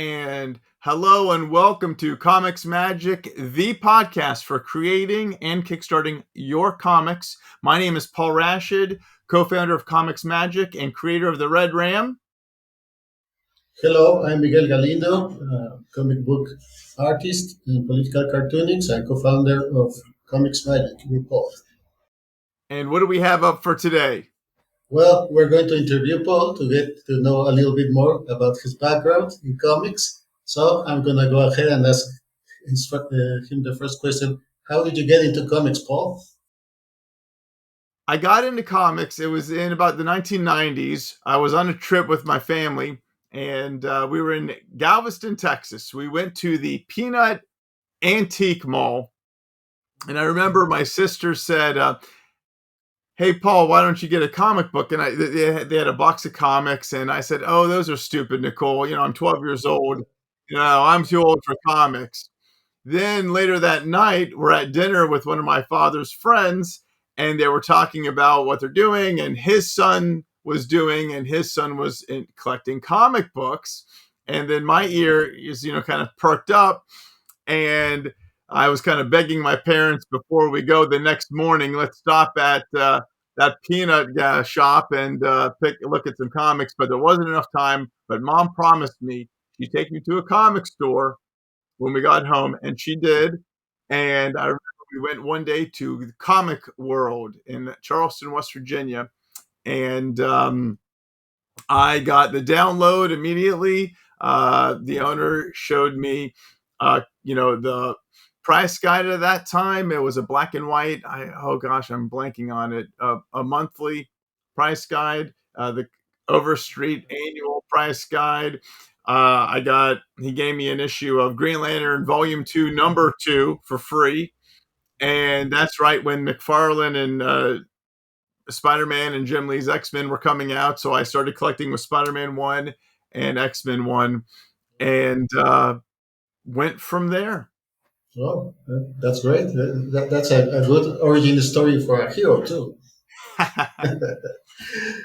and hello and welcome to Comics Magic, the podcast for creating and kickstarting your comics. My name is Paul Rashid, co-founder of Comics Magic and creator of the Red Ram. Hello, I'm Miguel Galindo, comic book artist and political cartoonist and co-founder of Comics Magic Report. And what do we have up for today? Well, we're going to interview Paul to get to know a little bit more about his background in comics. So I'm going to go ahead and ask him the first question. How did you get into comics, Paul? I got into comics. It was in about the 1990s. I was on a trip with my family, and we were in Galveston, Texas. We went to the Peanut Antique Mall, and I remember my sister said, "Hey, Paul, why don't you get a comic book?" And they had a box of comics, and I said, "Oh, those are stupid, Nicole. I'm 12 years old. I'm too old for comics." Then later that night, we're at dinner with one of my father's friends, and they were talking about what they're doing, and his son was doing, and his son was collecting comic books. And then my ear is, kind of perked up, and I was kind of begging my parents before we go the next morning, let's stop at that peanut shop and look at some comics. But there wasn't enough time. But mom promised me she'd take me to a comic store when we got home, and she did. And I remember we went one day to the Comic World in Charleston, West Virginia, and I got the download immediately. The owner showed me, the price guide at that time. It was a black and white. I'm blanking on it. A monthly price guide, the Overstreet annual price guide. He gave me an issue of Green Lantern Volume 2, Number 2 for free. And that's right when McFarlane and Spider-Man and Jim Lee's X-Men were coming out. So I started collecting with Spider-Man 1 and X-Men 1 and went from there. Oh, that's great. That's a good origin story for a hero, too.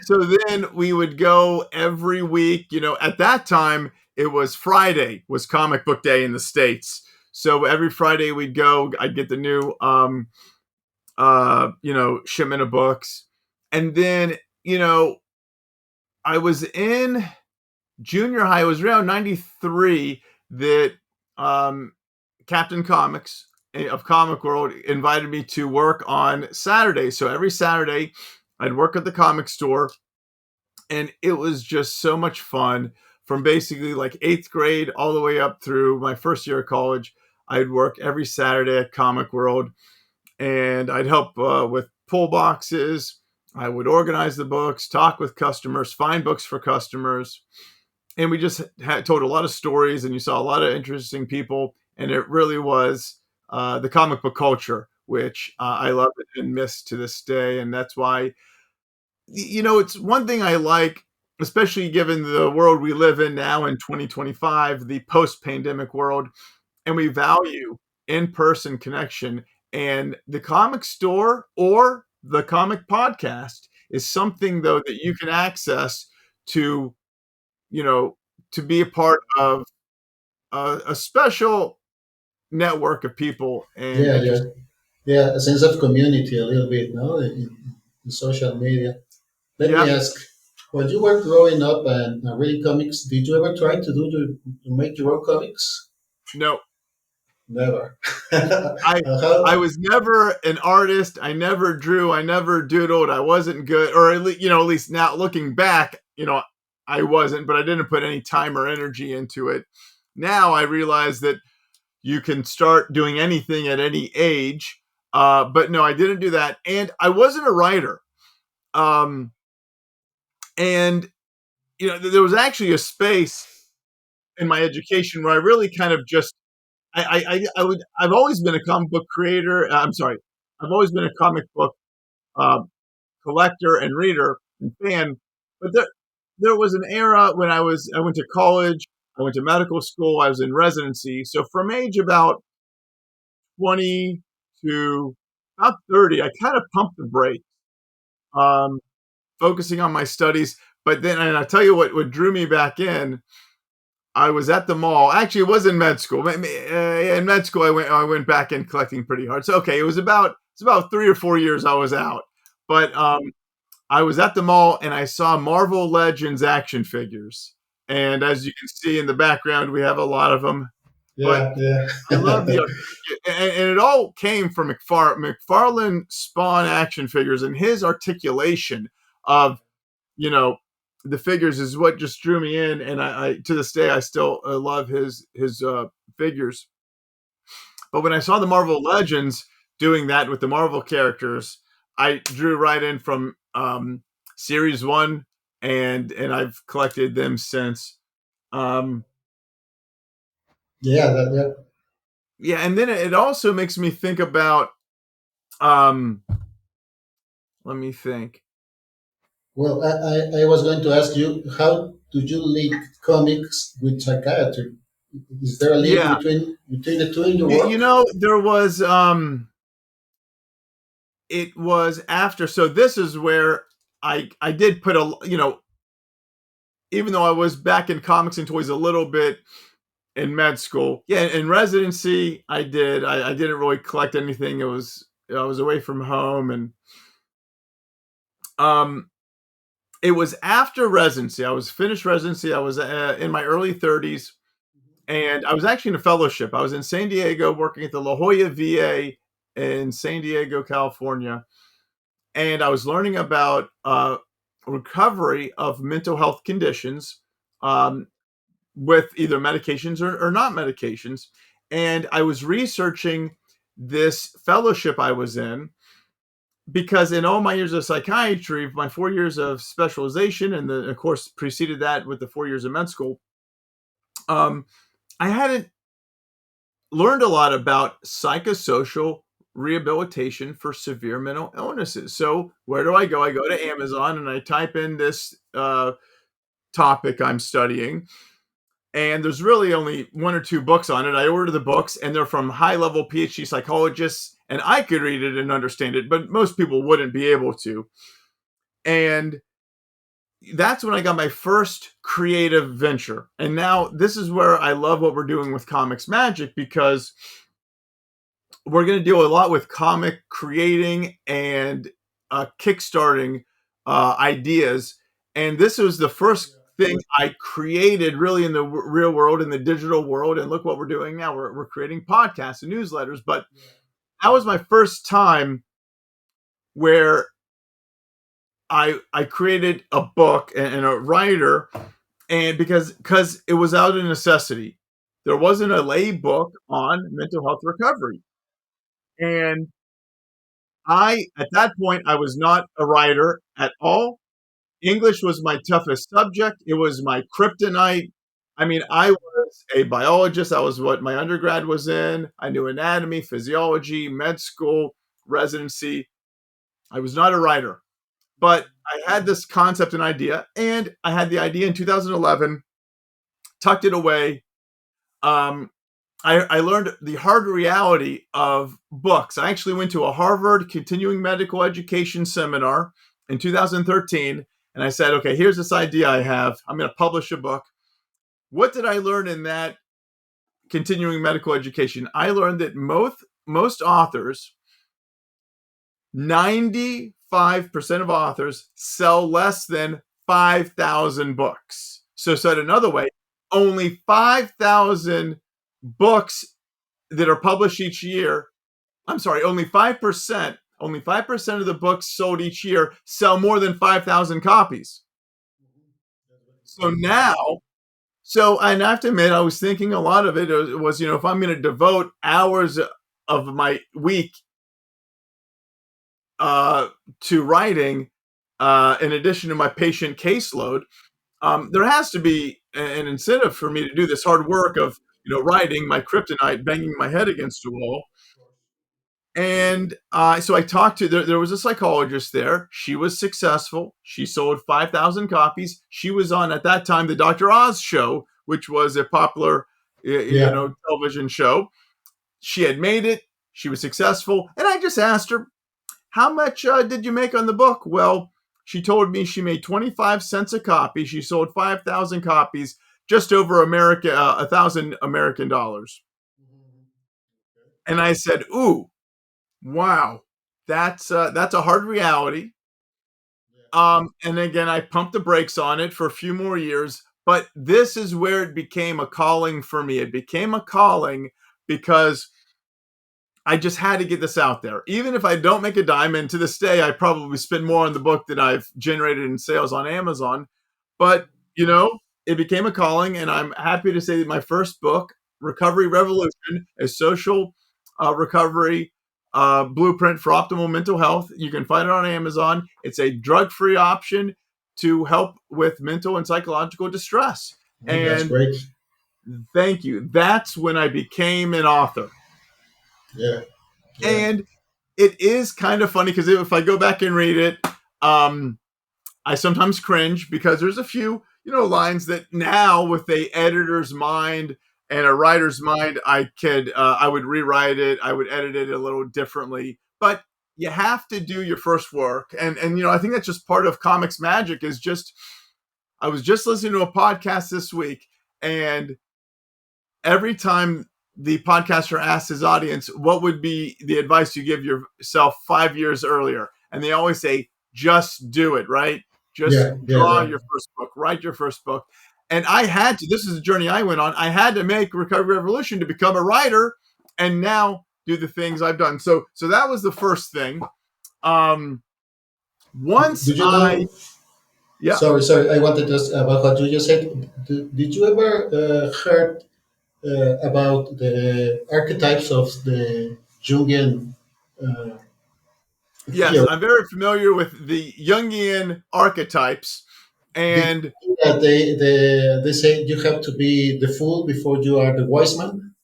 So then we would go every week. At that time, it was Friday was comic book day in the States. So every Friday we'd go. I'd get the new, shipment of books. And then, I was in junior high. It was around 93 that Captain Comics of Comic World invited me to work on Saturday. So every Saturday I'd work at the comic store, and it was just so much fun from basically like 8th grade all the way up through my first year of college. I'd work every Saturday at Comic World, and I'd help with pull boxes. I would organize the books, talk with customers, find books for customers. And we just told a lot of stories, and you saw a lot of interesting people. And it really was the comic book culture, which I love and miss to this day. And that's why, it's one thing I like, especially given the world we live in now in 2025, the post-pandemic world, and we value in-person connection. And the comic store or the comic podcast is something, though, that you can access to, to be a part of a special network of people and Yeah, a sense of community a little bit, no, in social media. Let me ask, when you were growing up and reading comics, did you ever try to make your own comics? No. Never. I was never an artist. I never drew. I never doodled. I wasn't good, or at least now looking back, I wasn't, but I didn't put any time or energy into it. Now I realize that you can start doing anything at any age. But no, I didn't do that. And I wasn't a writer. And, there was actually a space in my education where I really kind of just, I've always been a comic book creator. I'm sorry. I've always been a comic book collector and reader and fan. But there was an era when I went to college, I went to medical school, I was in residency. So from age about 20 to about 30, I kind of pumped the brakes, focusing on my studies. But then, and I'll tell you what drew me back in, I was at the mall. Actually, it was in med school. In med school, I went back in collecting pretty hard. So okay, it's about 3 or 4 years I was out, but I was at the mall and I saw Marvel Legends action figures, and as you can see in the background, we have a lot of them. But Yeah, yeah. I love the and it all came from McFarlane Spawn action figures, and his articulation of you know the figures is what just drew me in, and I to this day I still love his figures. But when I saw the Marvel Legends doing that with the Marvel characters, I drew right in from series one, and I've collected them since. Um, Yeah, yeah. yeah, and then it also makes me think about. Um, let me think. Well, I was going to ask you, how do you link comics with psychiatry? Is there a link Yeah, between the two in your you work? know there was it was after, so this is where I did put a even though I was back in comics and toys a little bit in med school. Yeah, in residency, I didn't really collect anything. I was away from home, and um, it was after residency. I was finished residency. I was in my early 30s, and I was actually in a fellowship. I was in San Diego working at the La Jolla VA in San Diego, California, and I was learning about recovery of mental health conditions. Um, with either medications or not medications. And I was researching this fellowship I was in because in all my years of psychiatry, my 4 years of specialization, and then of course preceded that with the 4 years of med school, um, I hadn't learned a lot about psychosocial rehabilitation for severe mental illnesses. So where do I go? I go to Amazon and I type in this topic I'm studying, and there's really only one or two books on it. I ordered the books, and they're from high-level PhD psychologists, and I could read it and understand it, but most people wouldn't be able to. And that's when I got my first creative venture. And now this is where I love what we're doing with Comics Magic, because we're going to deal a lot with comic creating and kickstarting ideas. And this was the first thing I created really in the real world, in the digital world. And look what we're doing now. We're creating podcasts and newsletters. But that was my first time where I created a book and a writer, and because it was out of necessity. There wasn't a lay book on mental health recovery. And at that point, I was not a writer at all. English was my toughest subject. It was my kryptonite. I mean, I was a biologist. That was what my undergrad was in. I knew anatomy, physiology, med school, residency. I was not a writer, but I had this concept and idea, and I had the idea in 2011, tucked it away. Um, I learned the hard reality of books. I actually went to a Harvard continuing medical education seminar in 2013, and I said, okay, here's this idea I have. I'm going to publish a book. What did I learn in that continuing medical education? I learned that most authors, 95% of authors, sell less than 5,000 books. So said another way, only 5,000 books that are published each year. I'm sorry, only 5% of the books sold each year sell more than 5,000 copies. So now, and I have to admit, I was thinking a lot of it was, if I'm going to devote hours of my week to writing, in addition to my patient caseload, there has to be an incentive for me to do this hard work of, writing my kryptonite, banging my head against a wall. And so I talked to there was a psychologist there. She was successful. She sold 5,000 copies. She was on at that time the Dr. Oz show, which was a popular Yeah. television show. She had made it. She was successful, and I just asked her, "How much did you make on the book?" Well, she told me she made 25 cents a copy. She sold 5,000 copies. just over $1,000 American. And I said, "Ooh, wow, that's a hard reality." And again, I pumped the brakes on it for a few more years, but this is where it became a calling for me. It became a calling because I just had to get this out there. Even if I don't make a dime, and to this day, I probably spend more on the book than I've generated in sales on Amazon. But, it became a calling, and I'm happy to say that my first book, Recovery Revolution, a social recovery blueprint for optimal mental health. You can find it on Amazon. It's a drug free option to help with mental and psychological distress. Oh, that's And great. thank you. That's when I became an author. Yeah, yeah, And it is kind of funny because if I go back and read it, um, I sometimes cringe because there's a few, lines that now with a editor's mind and a writer's mind, I would rewrite it, I would edit it a little differently. But you have to do your first work, and I think that's just part of comics magic. Is just I was just listening to a podcast this week, and every time the podcaster asks his audience, what would be the advice you give yourself 5 years earlier? And they always say, just do it, right? Just yeah, yeah, draw right. your first book, write your first book. And this is a journey I went on. I had to make Recovery Revolution to become a writer and now do the things I've done. So that was the first thing. Um, once Did you know? yeah, Sorry. I wanted to ask about what you just said. Did you ever heard about the archetypes of the Jungian uh, yes, theory? I'm very familiar with the Jungian archetypes. Did And you know that they say you have to be the fool before you are the wise man?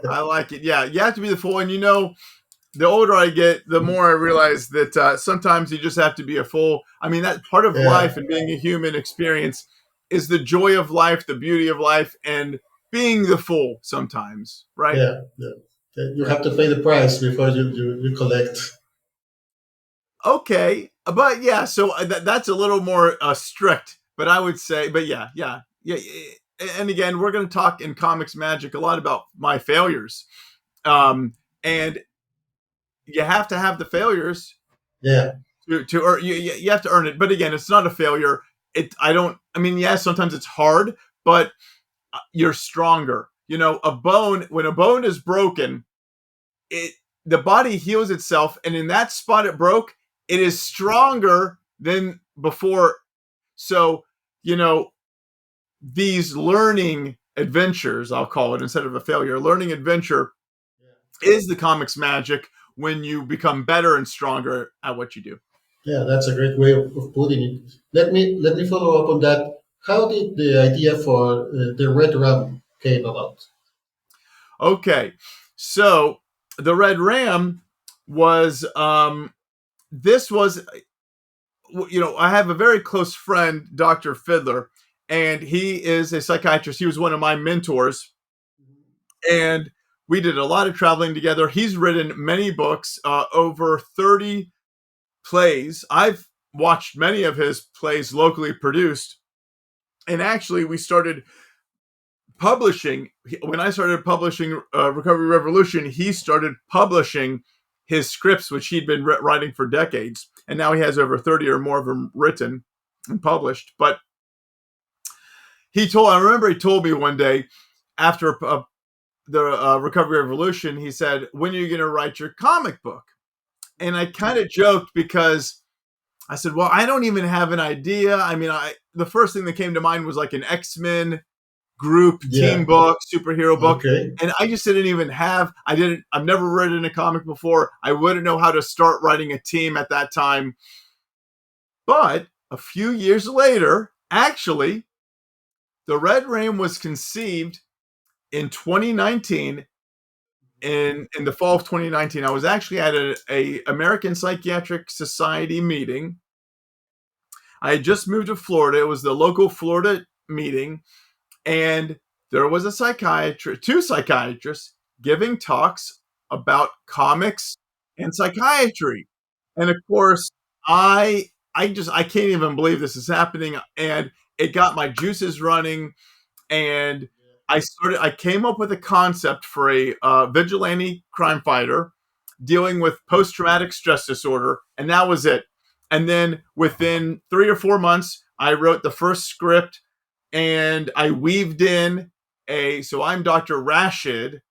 I like it. Yeah, you have to be the fool. And the older I get, the more I realize that sometimes you just have to be a fool. I mean, that part of Yeah, life and being a human experience is the joy of life, the beauty of life, and being the fool sometimes, right? yeah, yeah. You Yeah. have to pay the price before you collect. Okay, but yeah, so that's a little more strict. But I would say, but yeah. And again, we're going to talk in comics magic a lot about my failures, and you have to have the failures Yeah, to earn. You have to earn it. But again, it's not a failure. I mean, yes, sometimes it's hard, but you're stronger. A bone when a bone is broken, it the body heals itself, and in that spot it broke, it is stronger than before. So you know these learning adventures, I'll call it, instead of a failure, a learning adventure is the comics magic when you become better and stronger at what you do. yeah. That's a great way of putting it. Let me follow up on that. How did the idea for the Red Rum came about? Okay, so the Red Ram was this was I have a very close friend, Dr. Fiddler, and he is a psychiatrist. He was one of my mentors, and we did a lot of traveling together. He's written many books, over 30 plays. I've watched many of his plays locally produced. And actually, we started publishing. When I started publishing Recovery Revolution, he started publishing his scripts, which he'd been writing for decades. And now he has over 30 or more of them written and published. But I remember he told me one day after the Recovery Revolution, he said, "When are you going to write your comic book?" And I kind of joked because I said, "Well, I don't even have an idea. I mean, the first thing that came to mind was like an X-Men group team Yeah. book, superhero book." Okay. And I just didn't even I've never written a comic before. I wouldn't know how to start writing a team at that time. But a few years later, actually, the Red Ram was conceived in 2019. In the fall of 2019, I was actually at a American Psychiatric Society meeting. I had just moved to Florida. It was the local Florida meeting, and there was two psychiatrists giving talks about comics and psychiatry. And of course, I can't even believe this is happening. And it got my juices running, and I came up with a concept for a vigilante crime fighter dealing with post traumatic stress disorder, and that was it. And then within 3 or 4 months, I wrote the first script, and I weaved in so I'm Dr. Rashid,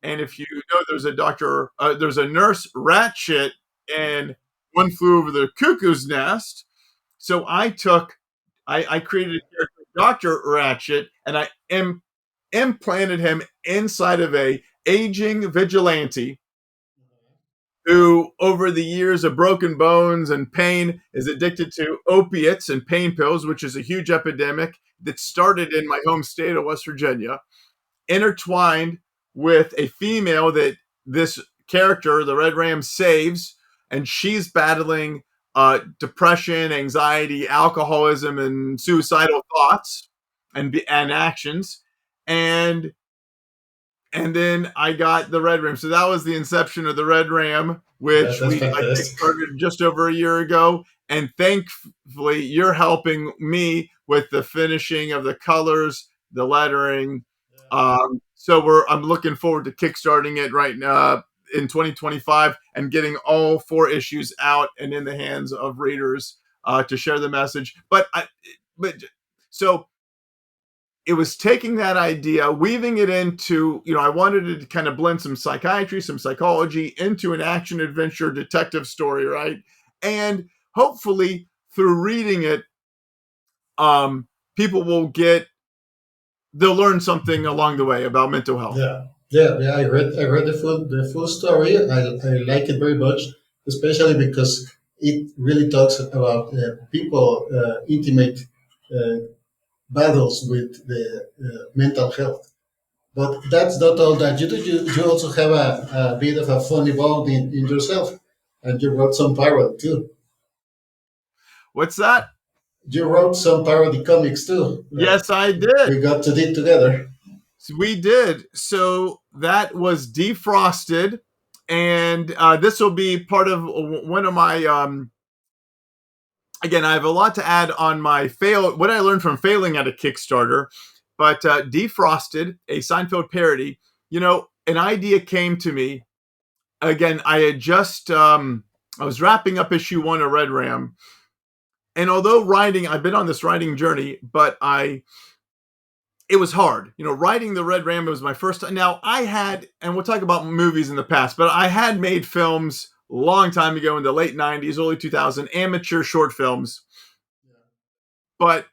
and if you know, there's a nurse Ratchet in One Flew Over the Cuckoo's Nest. So I created a character, Dr. Ratchet, and implanted him inside of a aging vigilante who, over the years of broken bones and pain, is addicted to opiates and pain pills, which is a huge epidemic that started in my home state of West Virginia, intertwined with a female that this character, the Red Ram, saves, and she's battling depression, anxiety, alcoholism, and suicidal thoughts and actions, and then I got the Red Ram. So that was the inception of the Red Ram, which That's I fantastic. kickstarted just over a year ago. And thankfully, you're helping me with the finishing of the colors, the lettering. So I'm looking forward to kickstarting it right now in 2025 and getting all 4 issues out and in the hands of readers to share the message. But so it was taking that idea, weaving it into, I wanted to kind of blend some psychiatry, some psychology into an action adventure detective story, right? And hopefully through reading it, people they'll learn something along the way about mental health. Yeah. I read the full story. I like it very much, especially because it really talks about people intimate uh, battles with the mental health. But that's not all that you do. You also have a bit of a funny bone in yourself, and you wrote some parody too. What's that? You wrote some parody comics too that Yes, I did. we got to do together. So we did. So that was Defrosted, and this will be part of one of my again, I have a lot to add on what I learned from failing at a Kickstarter, but Defrosted, a Seinfeld parody, an idea came to me. Again, I was wrapping up issue 1 of Red Ram. And although I've been on this writing journey, but it was hard. Writing the Red Ram was my first time. Now and we'll talk about movies in the past, but I had made films a long time ago in the late 90s, early 2000s, amateur short films. But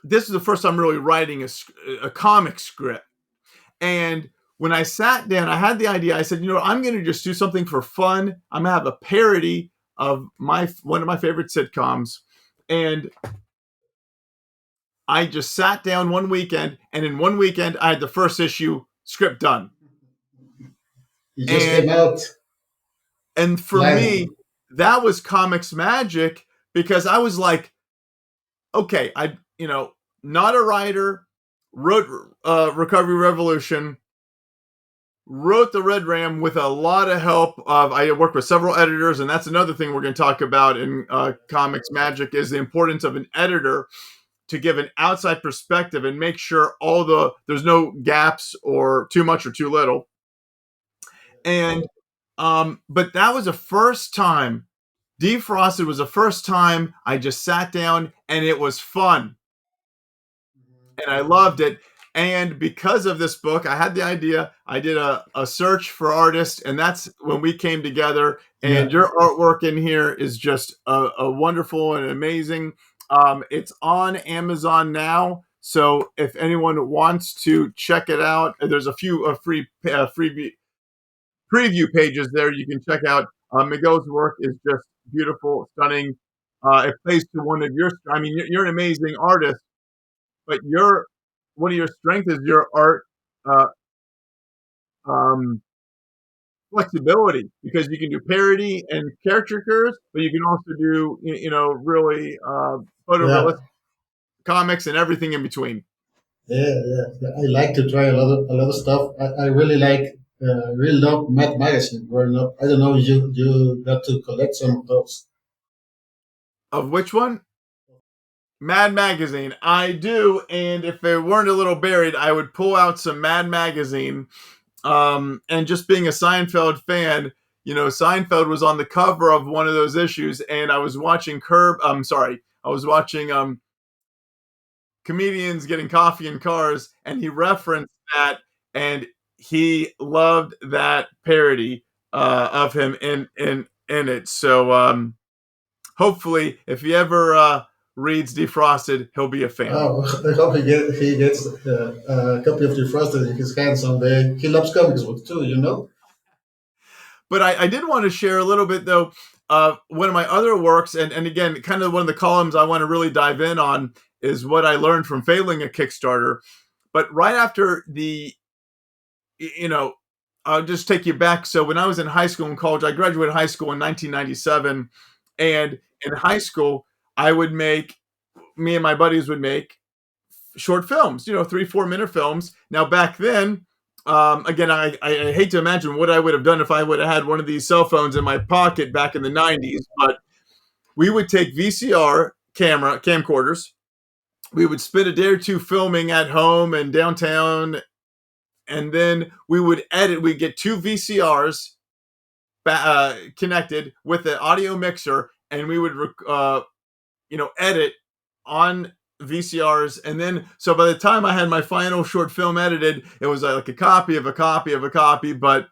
this is the first time really writing a comic script. And when I sat down, I had the idea. I said, I'm going to just do something for fun. I'm going to have a parody of one of my favorite sitcoms. And I just sat down one weekend, and in one weekend, I had the first issue script done. It just came out. And for me, that was comics magic, because I was like, okay, not a writer, wrote Recovery Revolution, wrote the Red Ram with a lot of help I worked with several editors, and that's another thing we're going to talk about in comics magic, is the importance of an editor to give an outside perspective and make sure there's no gaps or too much or too little. And but that was the first time. Defrosted was the first time I just sat down, and it was fun. And I loved it. And because of this book, I had the idea. I did a search for artists, and that's when we came together. And your artwork in here is just a wonderful and amazing. It's on Amazon now, so if anyone wants to check it out, there's a few free preview pages there you can check out. Miguel's work is just beautiful, stunning. It plays to one of your. I mean, you're an amazing artist, but one of your strengths is your art uh, um, flexibility, because you can do parody and caricatures, but you can also do really Yeah, photorealistic comics and everything in between. yeah. I like to try a lot of stuff. I really love Mad Magazine growing up. I don't know if you got to collect some of those. Of which one? Mad Magazine. I do, and if it weren't a little buried, I would pull out some Mad Magazine. And just being a Seinfeld fan, Seinfeld was on the cover of one of those issues, and I was watching I was watching comedians getting coffee in cars, and he referenced that, and he loved that parody of him in it. So hopefully, if he ever reads Defrosted, he'll be a fan. Oh, I hope he gets a copy of Defrosted in his hands someday. He loves comics books too, you know. But I did want to share a little bit though. One of my other works, and again, kind of one of the columns I want to really dive in on is what I learned from failing a Kickstarter. But right after you know, I'll just take you back. So when I was in high school and college, I graduated high school in 1997, and in high school, me and my buddies would make short films, 3-4 minute films. Now back then, again, I hate to imagine what I would have done if I would have had one of these cell phones in my pocket back in the 90s, but we would take VCR camcorders. We would spend a day or two filming at home and downtown, and then we would edit. We'd get two VCRs connected with an audio mixer, and we would edit on VCRs. And then, so by the time I had my final short film edited, it was like a copy of a copy of a copy. But,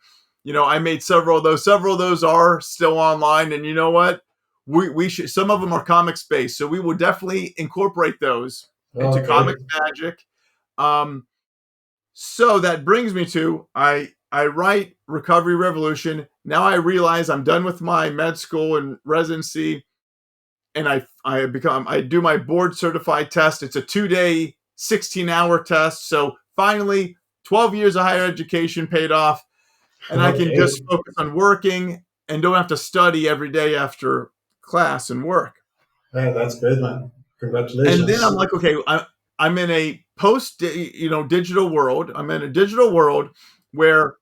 I made several of those. Several of those are still online. And you know what? We should, some of them are comics based. So we will definitely incorporate those into Okay, Comics Magic. So that brings me to, I write Recovery Revolution. Now I realize I'm done with my med school and residency, and I do my board certified test. It's a 2-day, 16-hour test. So finally, 12 years of higher education paid off, and I can okay. just focus on working and don't have to study every day after class and work. Yeah, that's great, man. And then I'm Congratulations. like, okay, I'm in a digital world. I'm in a digital world where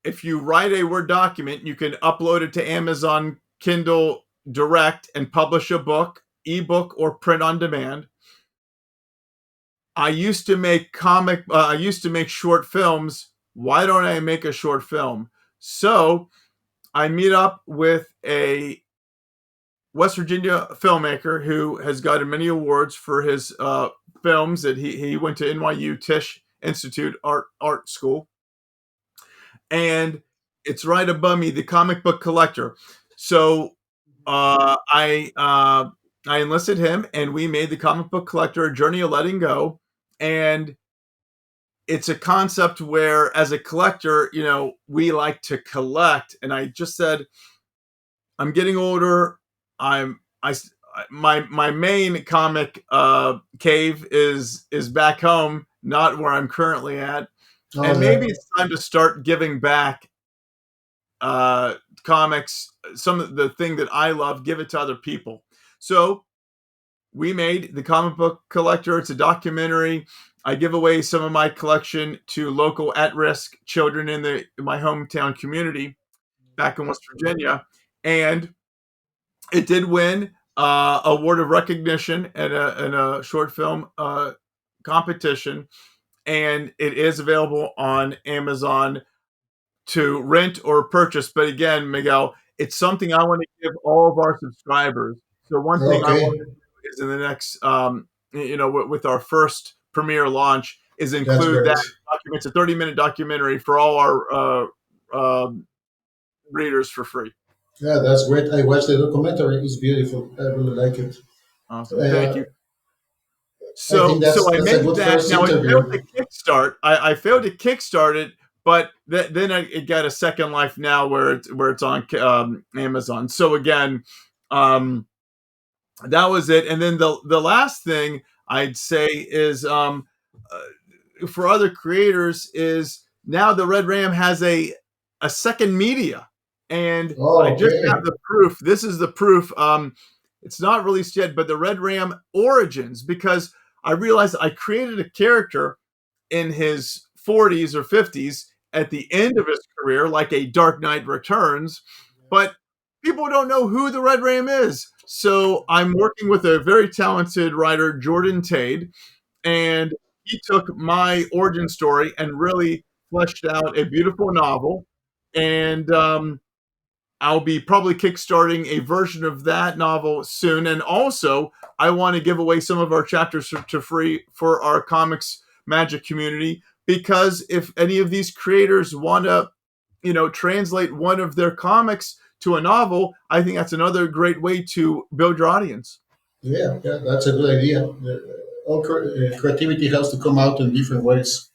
if you write a Word document, you can upload it to Amazon Kindle Direct and publish a book, ebook, or print on demand. I used to make short films. Why don't I make a short film? So I meet up with a West Virginia filmmaker who has gotten many awards for his films. That he went to NYU Tisch Institute Art School, and it's right above me, the comic book collector. So I enlisted him, and we made the comic book collector, A Journey of Letting Go. And it's a concept where, as a collector, we like to collect. And I just said, I'm getting older. I'm I my main comic cave is back home, not where I'm currently at. Oh, And maybe that, it's time to start giving back comics, some of the thing that I love, give it to other people. So we made the comic book collector. It's a documentary. I give away some of my collection to local at-risk children in my hometown community back in West Virginia, and it did win award of recognition at a short film competition, and it is available on Amazon to rent or purchase. But again, Miguel, it's something I want to give all of our subscribers. So one thing I okay. want to do is in the next, with our first premiere launch, is That's include that great. document. It's a 30-minute documentary for all our readers for free. Yeah, that's great. I watched the documentary. It's beautiful. I really like it. Awesome, thank Uh, you. I think So I that's a made good that. first Now it failed interview. to kickstart. I failed to kickstart it, but then it got a second life now where it's on Amazon. So again, um, that was it. And then the last thing I'd say is for other creators is now the Red Ram has a second media, and I Oh, just have okay. the proof. This is the proof. It's not released yet, but the Red Ram Origins, because I realized I created a character in his 40s or 50s at the end of his career, like a Dark Knight Returns, but people don't know who the Red Ram is. So I'm working with a very talented writer, Jordan Tade, and he took my origin story and really fleshed out a beautiful novel. And I'll be probably kickstarting a version of that novel soon. And also, I want to give away some of our chapters to free for our comics magic community, because if any of these creators want to, translate one of their comics to a novel, I think that's another great way to build your audience. Yeah, yeah, that's a good idea. All creativity has to come out in different ways.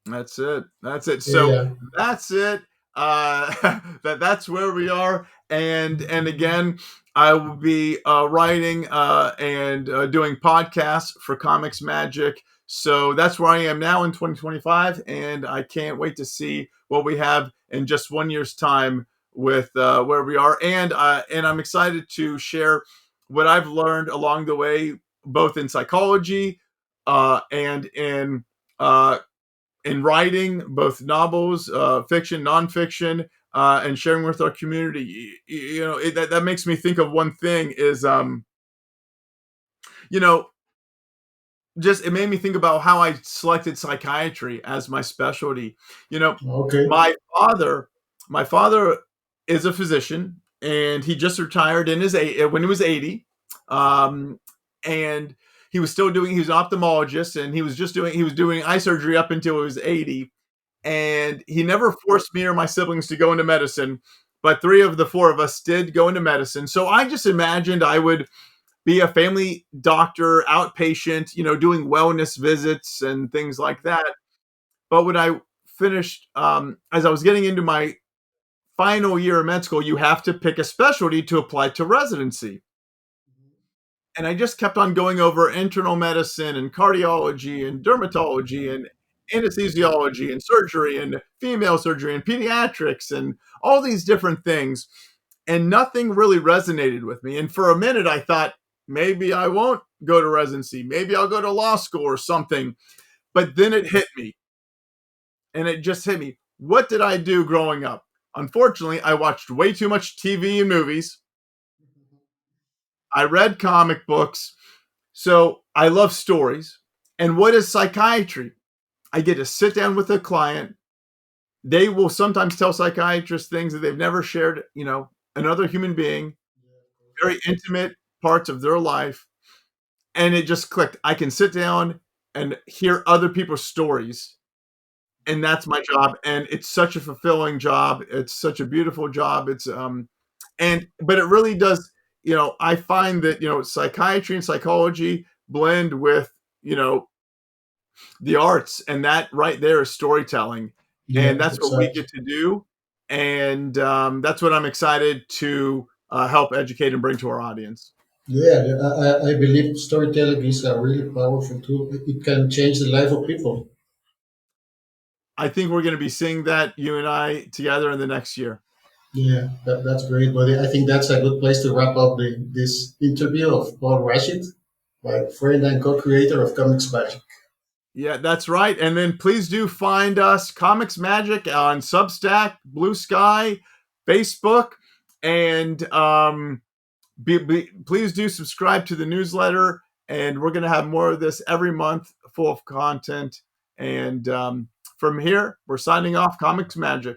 That's it. That's it. So Yeah. that's it. That's where we are. And again, I will be writing and doing podcasts for Comics Magic. So that's where I am now in 2025, and I can't wait to see what we have in just 1 year's time with where we are. And I'm excited to share what I've learned along the way, both in psychology and uh, in writing, both novels, fiction, nonfiction, and sharing with our community. That makes me think of one thing is, you know, just it made me think about how I selected psychiatry as my specialty. You know, Okay. my father, my father is a physician, and he just retired in his when he was 80, and he was still doing. He was an ophthalmologist, and he was doing eye surgery up until he was 80, and he never forced me or my siblings to go into medicine, but three of the four of us did go into medicine. So I just imagined I would be a family doctor, outpatient, doing wellness visits and things like that. But when I finished, as I was getting into my final year of med school, you have to pick a specialty to apply to residency. And I just kept on going over internal medicine and cardiology and dermatology and anesthesiology and surgery and female surgery and pediatrics and all these different things. And nothing really resonated with me. And for a minute, I thought, maybe I won't go to residency. Maybe I'll go to law school or something. But then it hit me, and it just hit me. What did I do growing up? Unfortunately, I watched way too much TV and movies. I read comic books. So I love stories. And what is psychiatry? I get to sit down with a client. They will sometimes tell psychiatrists things that they've never shared, another human being, very intimate parts of their life. And it just clicked. I can sit down and hear other people's stories. And that's my job. And it's such a fulfilling job. It's such a beautiful job. But it really does, I find that, psychiatry and psychology blend with, the arts, and that right there is storytelling, Yeah, and that's what we exactly. get to do, and that's what I'm excited to help educate and bring to our audience. Yeah, I believe storytelling is a really powerful tool. It can change the life of people. I think we're going to be seeing that, you and I, together in the next year. Yeah, that's great, buddy. I think that's a good place to wrap up this interview of Paul Rashid, my friend and co-creator of Comics Magic. Yeah, that's right. And then please do find us, Comics Magic, on Substack, Blue Sky, Facebook, and please do subscribe to the newsletter. And we're going to have more of this every month, full of content. And from here, we're signing off, Comics Magic.